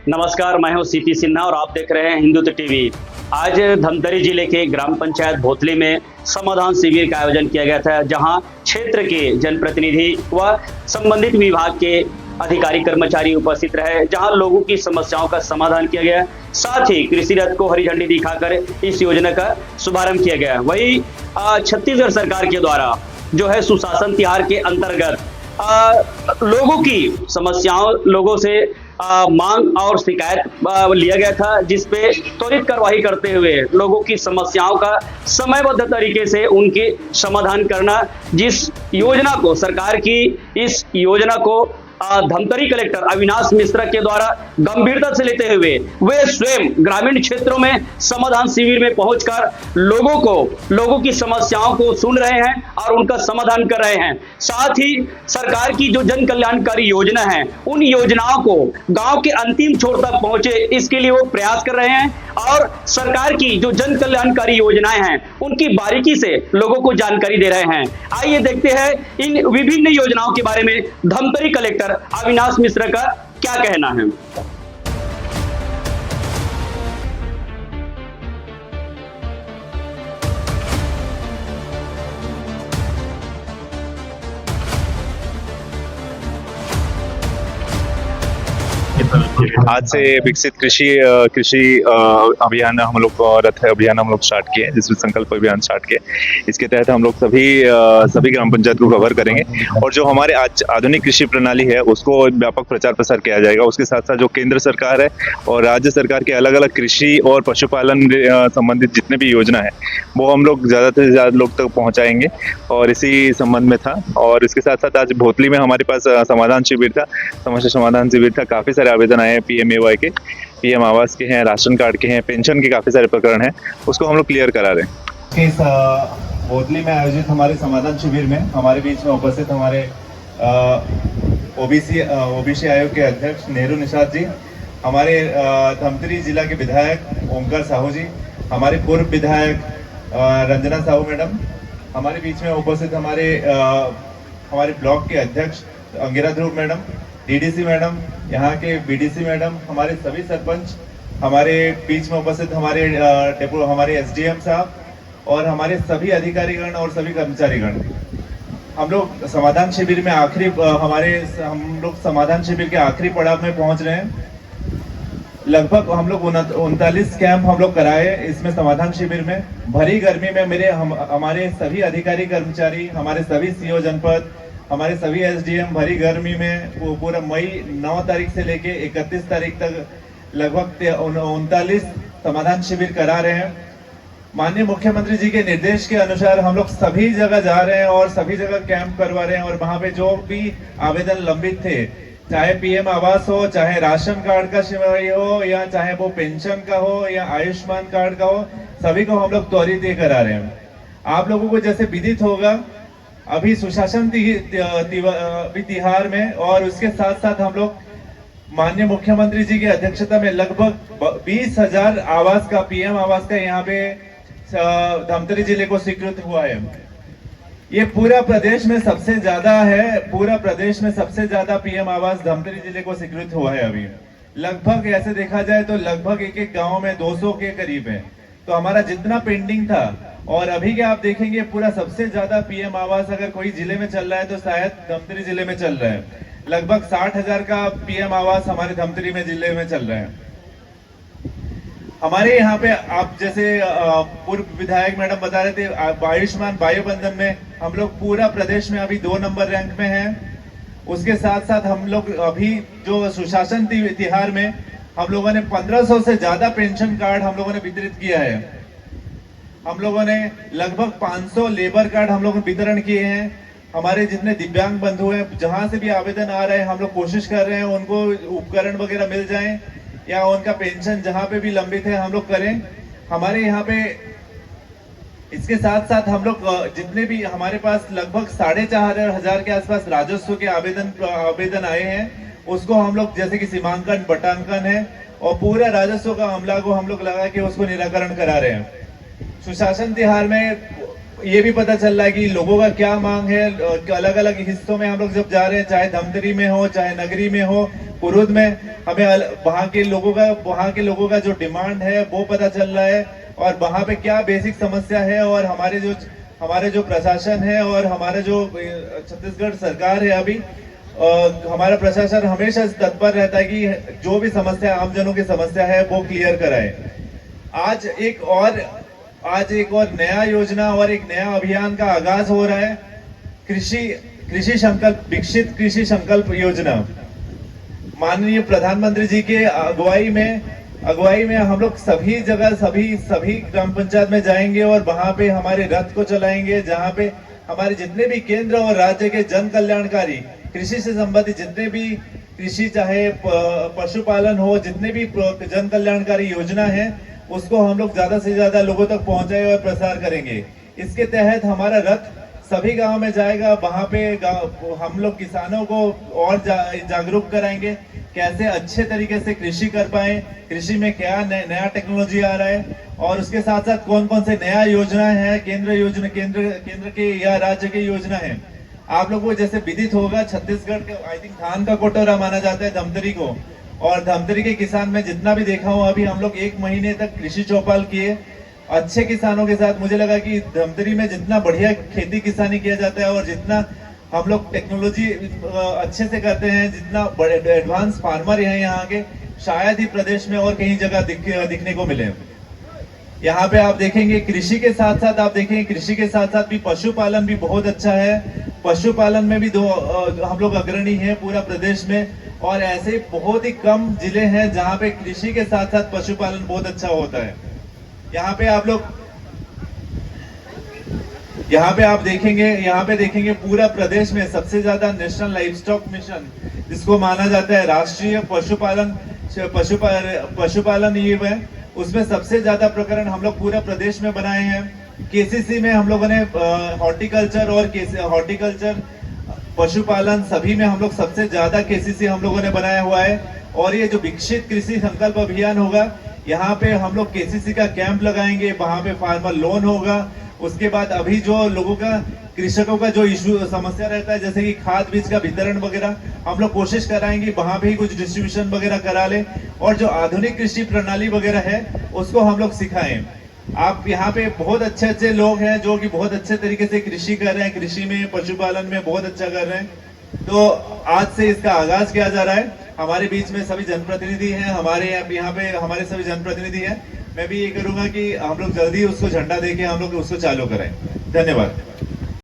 नमस्कार, मैं हूं सीपी सिन्हा और आप देख रहे हैं हिंदुत्व टीवी। आज धमतरी जिले के ग्राम पंचायत भोतली में समाधान शिविर का आयोजन किया गया था, जहां क्षेत्र के जनप्रतिनिधि व संबंधित विभाग के अधिकारी कर्मचारी उपस्थित रहे, जहां लोगों की समस्याओं का समाधान किया गया। साथ ही कृषि रथ को हरी झंडी दिखाकर इस योजना का शुभारंभ किया गया। वही छत्तीसगढ़ सरकार के द्वारा जो है सुशासन तिहार के अंतर्गत लोगों की समस्याओं, लोगों से मांग और शिकायत लिया गया था, जिसपे त्वरित कार्रवाई करते हुए लोगों की समस्याओं का समयबद्ध तरीके से उनके समाधान करना। जिस योजना को सरकार की इस योजना को धमतरी कलेक्टर अविनाश मिश्रा के द्वारा गंभीरता से लेते हुए वे स्वयं ग्रामीण क्षेत्रों में समाधान शिविर में पहुंचकर लोगों की समस्याओं को सुन रहे हैं और उनका समाधान कर रहे हैं। साथ ही सरकार की जो जन कल्याणकारी योजना है, उन योजनाओं को गांव के अंतिम छोर तक पहुंचे, इसके लिए वो प्रयास कर रहे हैं और सरकार की जो जन कल्याणकारी योजनाएं हैं उनकी बारीकी से लोगों को जानकारी दे रहे हैं। आइए देखते हैं इन विभिन्न योजनाओं के बारे में धमतरी कलेक्टर अविनाश मिश्रा का क्या कहना है। आज से विकसित कृषि अभियान हम लोग रथ अभियान हम लोग स्टार्ट किए, जिसमें संकल्प अभियान स्टार्ट किए। इसके तहत हम लोग सभी ग्राम पंचायत को कवर करेंगे और जो हमारे आज आधुनिक कृषि प्रणाली है उसको व्यापक प्रचार प्रसार किया जाएगा। उसके साथ साथ जो केंद्र सरकार है और राज्य सरकार के अलग अलग कृषि और पशुपालन संबंधित जितने भी योजना है वो हम लोग ज़्यादा से ज़्यादा लोग तक पहुँचाएंगे और इसी संबंध में था। और इसके साथ साथ आज भोतली में हमारे पास समाधान शिविर था, समस्या समाधान शिविर था। काफ़ी सारे आवेदन आए हैं, PMAY के, PM आवास के हैं, राशन कार्ड के हैं, पेंशन के काफ़ी सारे प्रकरण हैं, उसको हम लोग क्लियर करा रहे हैं। इस भोतली में आयोजित हमारे समाधान शिविर में हमारे बीच में उपस्थित हमारे ओबीसी आयोग के अध्यक्ष नेहरू निषाद जी, हमारे धमतरी जिला के विधायक ओमकार साहू जी, हमारे पूर्व विधायक रंजना साहू मैडम, हमारे बीच में उपस्थित हमारे ब्लॉक के अध्यक्ष अंगिरा ध्रुव मैडम, DDC मैडम, यहाँ के BDC मैडम, हमारे सभी सरपंच, हमारे बीच में उपस्थित हमारे SDM साहब और हमारे सभी अधिकारीगण और सभी कर्मचारीगण। हम लोग समाधान शिविर में हम लोग समाधान शिविर के आखिरी पड़ाव में पहुंच रहे हैं। लगभग हम लोग 39 कैंप हम लोग कराए इसमें समाधान शिविर में। भरी गर्मी में हमारे सभी अधिकारी कर्मचारी, हमारे सभी CO जनपद, हमारे सभी SDM भरी गर्मी में पूरा मई 9 तारीख से लेके 31 तारीख तक लगभग 39 समाधान शिविर करा रहे हैं। माननीय मुख्यमंत्री जी के निर्देश के अनुसार हम लोग सभी जगह जा रहे हैं और सभी जगह कैंप करवा रहे हैं और वहां पे जो भी आवेदन लंबित थे, चाहे PM आवास हो, चाहे राशन कार्ड का शिविर हो, या चाहे वो पेंशन का हो या आयुष्मान कार्ड का हो, सभी को हम लोग त्वरित ये करा रहे हैं। आप लोगों को जैसे विदित होगा, अभी सुशासन तिहार में और उसके साथ साथ हम लोग माननीय मुख्यमंत्री जी की अध्यक्षता में लगभग 20,000 आवास का, PM आवास का यहाँ पे धमतरी जिले को स्वीकृत हुआ है। ये पूरा प्रदेश में सबसे ज्यादा है, पूरा प्रदेश में सबसे ज्यादा PM आवास धमतरी जिले को स्वीकृत हुआ है। अभी लगभग ऐसे देखा जाए तो लगभग एक गांव में 200 के करीब है। तो हमारा जितना पेंडिंग था और अभी के आप देखेंगे पूरा सबसे ज्यादा PM आवास अगर कोई जिले में चल रहा है तो शायद धमतरी जिले में चल रहा है। लगभग 60,000 का PM आवास हमारे धमतरी में जिले में चल रहा है। हमारे यहाँ पे आप जैसे पूर्व विधायक मैडम बता रहे थे, आयुष्मान बायो बंधन में हम लोग पूरा प्रदेश में अभी 2 नंबर रैंक में हैं। उसके साथ साथ हम लोग अभी जो सुशासन तिहार में हम लोगों ने 1500 से ज्यादा पेंशन कार्ड हम लोगों ने वितरित किया है। हम लोगों ने लगभग 500 लेबर कार्ड हम लोगों ने वितरण किए हैं। हमारे जितने दिव्यांग बंधु हैं, जहां से भी आवेदन आ रहे हैं, हम लोग कोशिश कर रहे हैं उनको उपकरण वगैरह मिल जाएं या उनका पेंशन जहां पे भी लंबित है हम लोग करें। हमारे यहाँ पे इसके साथ साथ हम लोग जितने भी हमारे पास लगभग 4,500 के आसपास राजस्व के आवेदन आए हैं, उसको हम लोग जैसे कि सीमांकन, बटांकन है और पूरा राजस्व का अमला को हम लोग लगा के उसको निराकरण करा रहे हैं। सुशासन तिहार में ये भी पता चल रहा है कि लोगों का क्या मांग है। अलग अलग हिस्सों में हम लोग जब जा रहे हैं, चाहे धमतरी में हो चाहे नगरी में हो, पुरुद में हमें वहाँ के लोगों का जो डिमांड है वो पता चल रहा है, और वहाँ पे क्या बेसिक समस्या है, और हमारे जो प्रशासन है और हमारा जो छत्तीसगढ़ सरकार है अभी, हमारा प्रशासन हमेशा तत्पर रहता है कि जो भी समस्या आमजनों की समस्या है वो क्लियर कराए। आज एक और नया योजना और एक नया अभियान का आगाज हो रहा है, विकसित कृषि संकल्प योजना। माननीय प्रधानमंत्री जी के अगुवाई में हम लोग सभी जगह सभी ग्राम पंचायत में जाएंगे और वहां पे हमारे रथ को चलाएंगे, जहां पे हमारे जितने भी केंद्र और राज्य के जन कल्याणकारी कृषि से संबंधित जितने भी कृषि चाहे पशुपालन हो, जितने भी जन कल्याणकारी योजना है उसको हम लोग ज्यादा से ज्यादा लोगों तक पहुंचाए और प्रसार करेंगे। इसके तहत हमारा रथ सभी गांव में जाएगा, वहां पे हम लोग किसानों को और जागरूक कराएंगे कैसे अच्छे तरीके से कृषि कर पाए, कृषि में क्या नया टेक्नोलॉजी आ रहा है, और उसके साथ साथ कौन कौन से नया योजना है, केंद्र के या राज्य की योजना है। आप लोगों को जैसे विदित होगा, छत्तीसगढ़ के आई थिंक धान का कोटोरा माना जाता है धमतरी को, और धमतरी के किसान मैं जितना भी देखा हूँ, अभी हम लोग 1 महीने तक कृषि चौपाल किए अच्छे किसानों के साथ। मुझे लगा कि धमतरी में जितना बढ़िया खेती किसानी किया जाता है और जितना हम लोग टेक्नोलॉजी अच्छे से करते हैं, जितना बड़े एडवांस फार्मर हैं यहाँ के, शायद ही प्रदेश में और कहीं जगह दिखने को मिले। यहाँ पे आप देखेंगे कृषि के साथ भी पशुपालन भी बहुत अच्छा है। पशुपालन में भी हम लोग अग्रणी हैं पूरा प्रदेश में, और ऐसे बहुत ही कम जिले हैं जहाँ पे कृषि के साथ साथ पशुपालन बहुत अच्छा होता है। यहाँ पे आप देखेंगे पूरा प्रदेश में सबसे ज्यादा नेशनल लाइवस्टॉक मिशन, जिसको माना जाता है राष्ट्रीय पशुपालन ये है, उसमें सबसे ज्यादा प्रकरण हम लोग पूरा प्रदेश में बनाए हैं। केसीसी में हम लोगों ने हॉर्टिकल्चर पशुपालन सभी में हम लोग सबसे ज्यादा केसीसी हम लोगों ने बनाया हुआ है। और ये जो विकसित कृषि संकल्प अभियान होगा, यहाँ पे हम लोग केसीसी का कैंप लगाएंगे, वहां पे फार्मर लोन होगा। उसके बाद अभी जो कृषकों का जो इशू समस्या रहता है, जैसे कि खाद बीज का वितरण वगैरह, हम लोग कोशिश कराएंगे वहां पे ही कुछ डिस्ट्रीब्यूशन वगैरह करा ले, और जो आधुनिक कृषि प्रणाली वगैरह है उसको हम लोग सिखाएं। आप यहाँ पे बहुत अच्छे लोग हैं जो कि बहुत अच्छे तरीके से कृषि कर रहे हैं, कृषि में पशुपालन में बहुत अच्छा कर रहे हैं। तो आज से इसका आगाज किया जा रहा है। हमारे बीच में सभी जनप्रतिनिधि हैं, हमारे यहाँ पे हमारे सभी जनप्रतिनिधि हैं। मैं भी ये करूंगा कि हम लोग जल्दी उसको झंडा देके हम लोग उसको चालू करें। धन्यवाद।